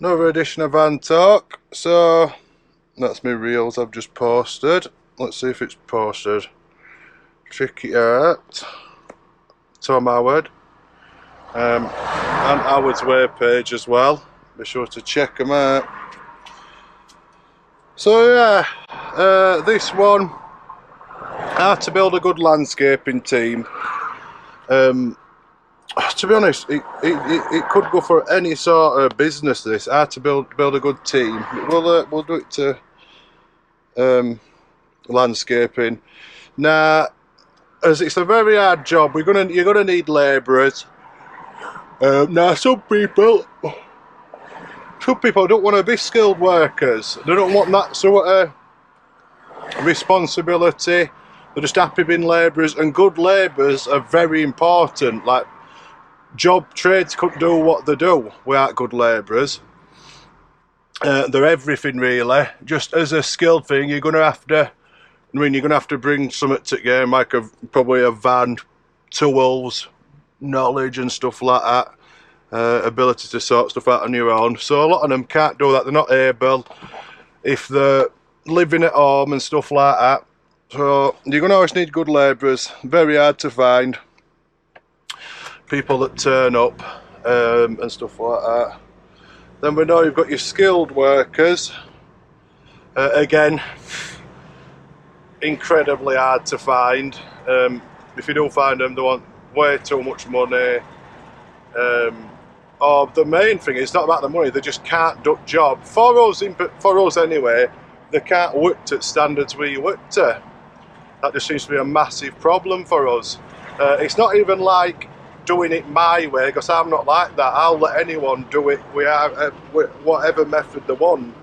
Another edition of Van Talk. So that's my reels I've just posted. Let's see if it's posted. Check it out. Tom Howard. And Howard's web page as well. Be sure to check them out. So yeah, this one, how to build a good landscaping team. To be honest, it could go for any sort of business. This how to build a good team. We'll do it to landscaping. Now, as it's a very hard job, you're gonna need labourers. Now, some people don't want to be skilled workers. They don't want that sort of responsibility. They're just happy being labourers, and good labourers are very important. Like, trades couldn't do what they do without good labourers. They're everything really. Just as a skilled thing, you're gonna have to bring something to the game, like probably a van, tools, knowledge and stuff like that. Ability to sort stuff out on your own. So a lot of them can't do that. They're not able if they're living at home and stuff like that. So you're gonna always need good labourers. Very hard to find people that turn up and stuff like that. Then we know you've got your skilled workers. Again, incredibly hard to find. If you do find them, they want way too much money. Or the main thing is not about the money, they just can't do job. For us anyway, they can't work to standards we work to. That just seems to be a massive problem for us. It's not even like doing it my way, because I'm not like that. I'll let anyone do it with whatever method they want.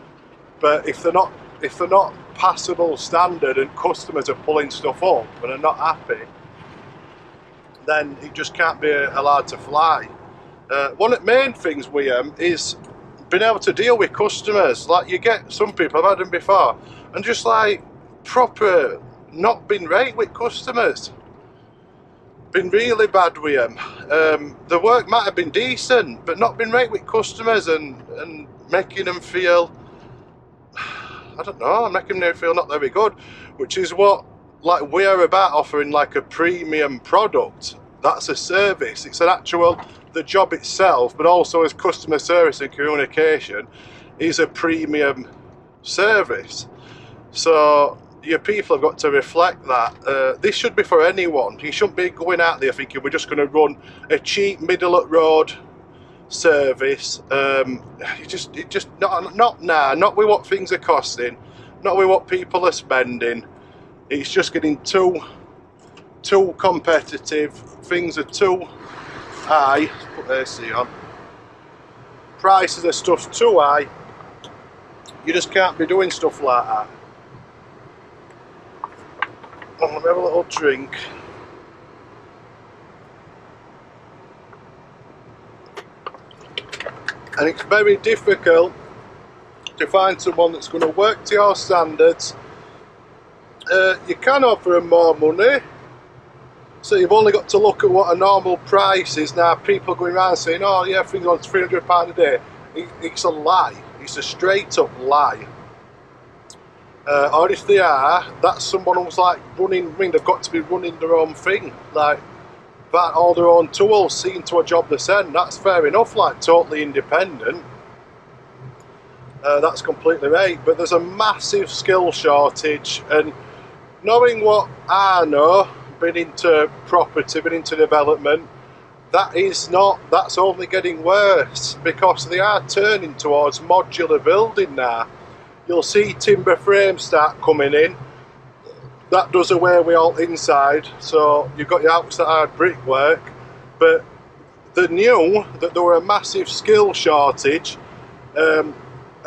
But if they're not passable standard and customers are pulling stuff up and are not happy, then it just can't be allowed to fly. One of the main things we is being able to deal with customers. Like, you get some people, I've had them before, and just like proper not been right with customers. Been really bad with them. The work might have been decent, but not been right with customers and making them feel, I don't know, making them feel not very good, which is what like we're about, offering like a premium product. That's a service. It's an actual, the job itself, but also as customer service and communication is a premium service. So your people have got to reflect that. This should be for anyone. You shouldn't be going out there thinking we're just going to run a cheap middle of road service. Not with what things are costing, not with what people are spending. It's just getting too competitive. Things are too high. Put AC on. Prices of stuff's too high. You just can't be doing stuff like that. Let me have a little drink. And it's very difficult to find someone that's going to work to your standards. You can offer them more money, so you've only got to look at what a normal price is. Now, people going around saying, oh yeah, things on £300 a day. It's a lie. It's a straight up lie. Or if they are, that's someone who's like running, I mean, they've got to be running their own thing, like that, all their own tools, seeing to a job they send. That's fair enough, like totally independent. That's completely right. But there's a massive skill shortage, and knowing what I know, been into property, been into development, that's only getting worse, because they are turning towards modular building now. You'll see timber frames start coming in. That does away with all inside, so you've got your outside brickwork. But they knew that there were a massive skill shortage, and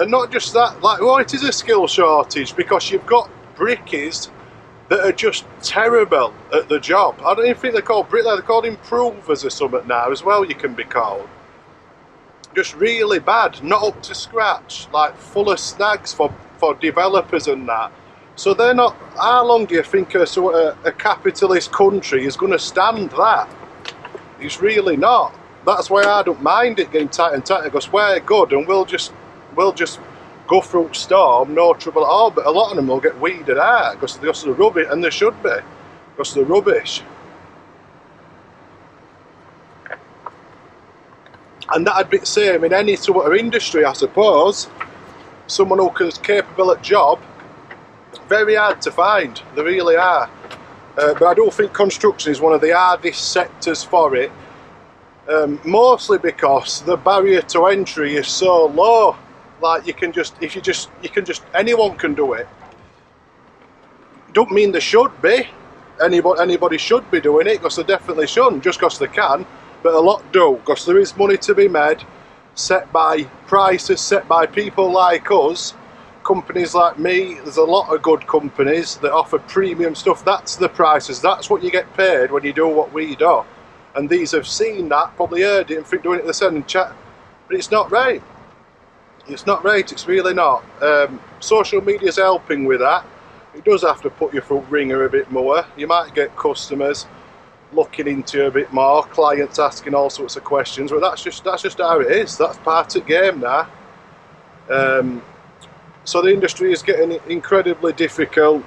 not just that, like, well, it is a skill shortage because you've got brickies that are just terrible at the job. I don't even think they're called bricklayers, they're called improvers or something now as well, you can be called. Just really bad, not up to scratch, like full of snags for developers and that. So they're not, how long do you think a capitalist country is going to stand that? It's really not. that's why I don't mind it getting tighter and tighter, because we're good and we'll just go through storm, no trouble at all. But a lot of them will get weeded out because of the rubbish, and they should be, because of the rubbish. And that'd be the same in any sort of industry, I suppose. Someone who is capable at job, very hard to find, they really are. But I do think construction is one of the hardest sectors for it, mostly because the barrier to entry is so low. Like anyone can do it. Don't mean they should be. Anybody should be doing it, because they definitely shouldn't, just because they can. But a lot do, because there is money to be made, set by prices, set by people like us, companies like me. There's a lot of good companies that offer premium stuff. That's the prices, that's what you get paid when you do what we do. And these have seen that, probably heard it and think doing it the same chat. But it's not right. It's not right, it's really not. Social media's helping with that. It does have to put you through ringer a bit more. You might get customers looking into you a bit more, clients asking all sorts of questions, but that's just how it is. That's part of the game now. So the industry is getting incredibly difficult.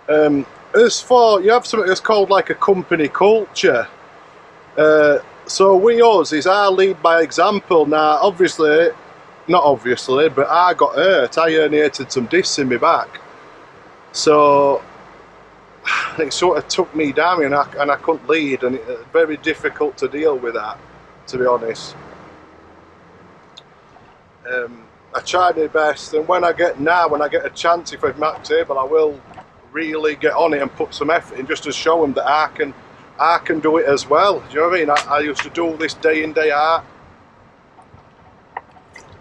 As for, you have something that's called like a company culture. So us is our lead by example. Now obviously, not obviously, but I got hurt. I herniated some discs in my back. So it sort of took me down, and I couldn't lead, and it's very difficult to deal with that, to be honest. I tried my best, and when I get a chance, if I'm not able, I will really get on it and put some effort in, just to show them that I can do it as well. Do you know what I mean? I used to do this day in, day out,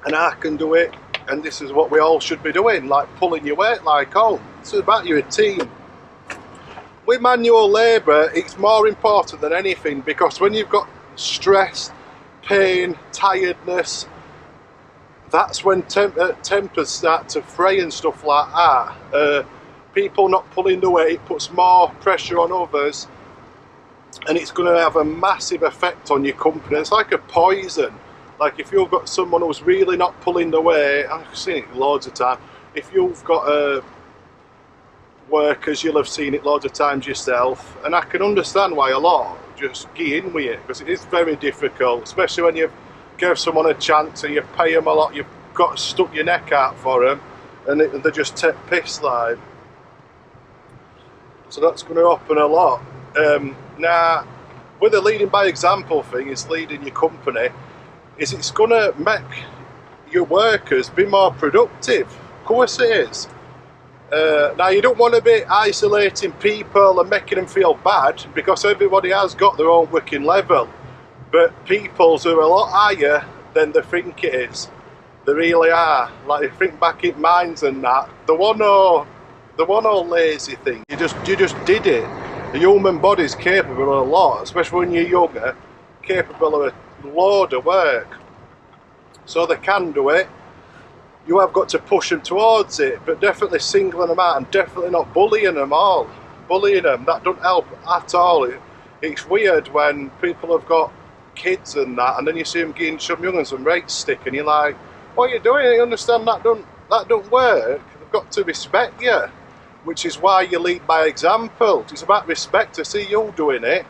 and I can do it, and this is what we all should be doing, like pulling your weight like home. It's about you're a team. With manual labour, it's more important than anything, because when you've got stress, pain, tiredness, that's when tempers start to fray and stuff like that. People not pulling the weight puts more pressure on others, and it's going to have a massive effect on your company. It's like a poison. Like if you've got someone who's really not pulling the weight, I've seen it loads of times. If you've got workers, you'll have seen it loads of times yourself, and I can understand why a lot just get in with it, because it is very difficult, especially when you've give someone a chance and you pay them a lot, you've got to stuck your neck out for them, and they just take piss like. So that's going to happen a lot. Now, with the leading by example thing, is leading your company, is it's going to make your workers be more productive. Of course it is. Now you don't want to be isolating people and making them feel bad, because everybody has got their own working level, but people's are a lot higher than they think it is. They really are. Like, if you think back in mines and that, the one old lazy thing, you just did it. The human body's capable of a lot, especially when you're younger, capable of a load of work. So they can do it. You have got to push them towards it, but definitely singling them out and definitely not bullying them all. Bullying them, that don't help at all. It's weird when people have got kids and that, and then you see them getting some young and some right stick, and you're like, what are you doing? You understand that don't work. They've got to respect you, which is why you lead by example. It's about respect. To see you doing it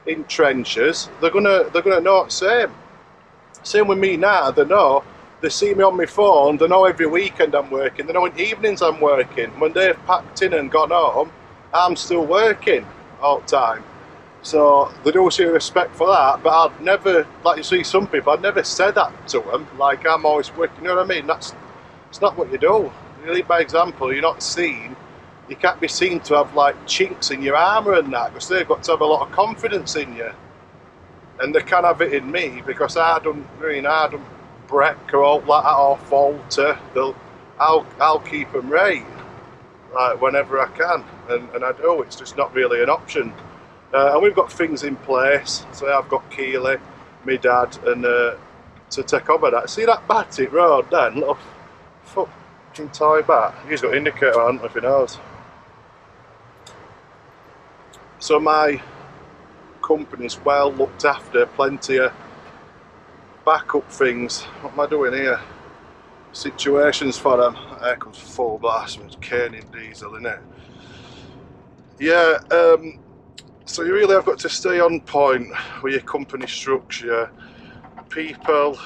in trenches, they're gonna know the same. Same with me now. They see me on my phone, they know every weekend I'm working, they know in evenings I'm working. When they've packed in and gone home, I'm still working all the time. So they do see respect for that, but I'd never, like you see some people, I'd never said that to them, like I'm always working, you know what I mean? It's not what you do. You lead by example, you're not seen. You can't be seen to have like chinks in your armour and that, because they've got to have a lot of confidence in you. And they can have it in me, because I don't break or all that or falter. I'll keep them right, like whenever I can, and I do. It's just not really an option. And we've got things in place. So I've got Keely, my dad, and to take over that. See that Batty road then, little fucking toy bat. He's got indicator on, if he knows. So my company's well looked after, plenty of backup things. What am I doing here? Situations for them. Here comes full blast with caning diesel in it. Yeah, so you really have got to stay on point with your company structure. People,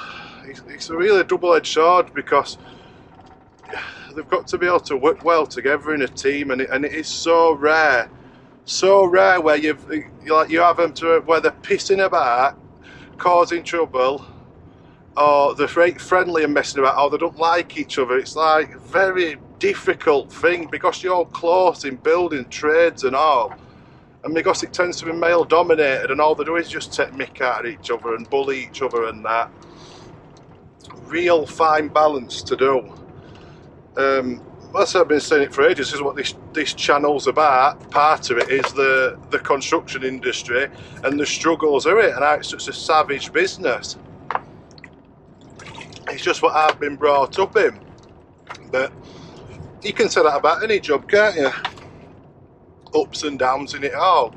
it's a really double-edged sword, because they've got to be able to work well together in a team, and it is so rare where you have them to where they're pissing about, causing trouble, or they're friendly and messing about, or they don't like each other. It's like a very difficult thing, because you're all close in building trades and all, and because it tends to be male dominated, and all they do is just take mick out of each other and bully each other and that. Real fine balance to do. As I've been saying it for ages, this is what this channel's about. Part of it is the construction industry and the struggles of it, and how it's such a savage business. It's just what I've been brought up in. But you can say that about any job, can't you? Ups and downs in it all.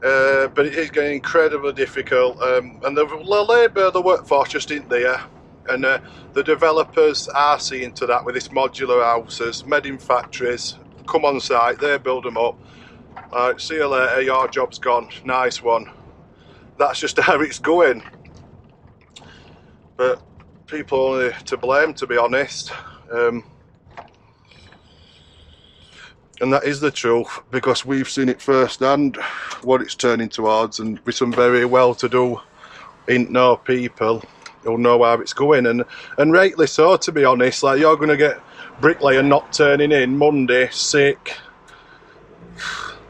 But it is getting incredibly difficult, and the labour, the workforce just isn't there. And the developers are seeing to that with this modular houses, made in factories, come on site, they build them up. See you later, your job's gone, nice one. That's just how it's going. But people only to blame, to be honest. And that is the truth, because we've seen it firsthand, what it's turning towards, and with some very well-to-do, know people who'll know how it's going, and rightly so, to be honest. Like, you're going to get bricklayer not turning in Monday, sick,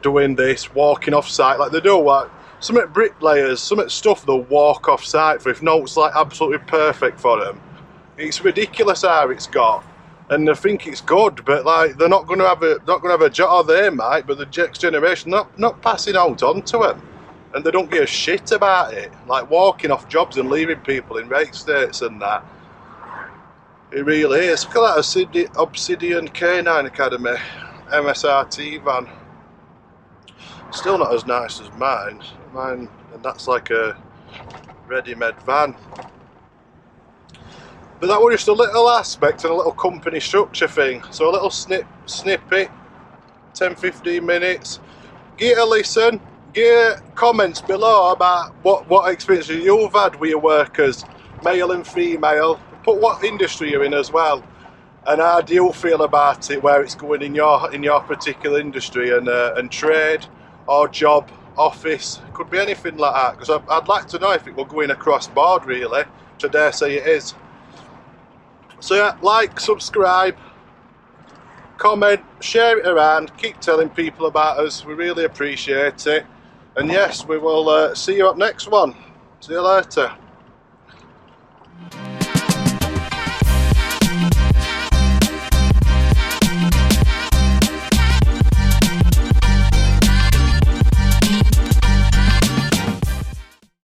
doing this, walking off site like they do. Like, some bricklayers, some stuff they'll walk off site for if no, it's like absolutely perfect for them. It's ridiculous how it's got, and they think it's good, but like they're not going to have a job, or they might, but the next generation not passing out on to them. And they don't give a shit about it, like walking off jobs and leaving people in rate states and that. It really is. Look at that Obsidian K9 Academy MSRT van. Still not as nice as mine, and that's like a ready-made van. But that was just a little aspect and a little company structure thing. So a little snippet, 10-15 minutes. Give it a listen. Give comments below about what experiences you've had with your workers, male and female. Put what industry you're in as well, and how do you feel about it, where it's going in your particular industry and trade or job, office. Could be anything like that, because I'd like to know if it will go in across board, really. Which I dare say it is. So yeah, like, subscribe, comment, share it around, keep telling people about us. We really appreciate it. And yes, we will see you up next one. See you later.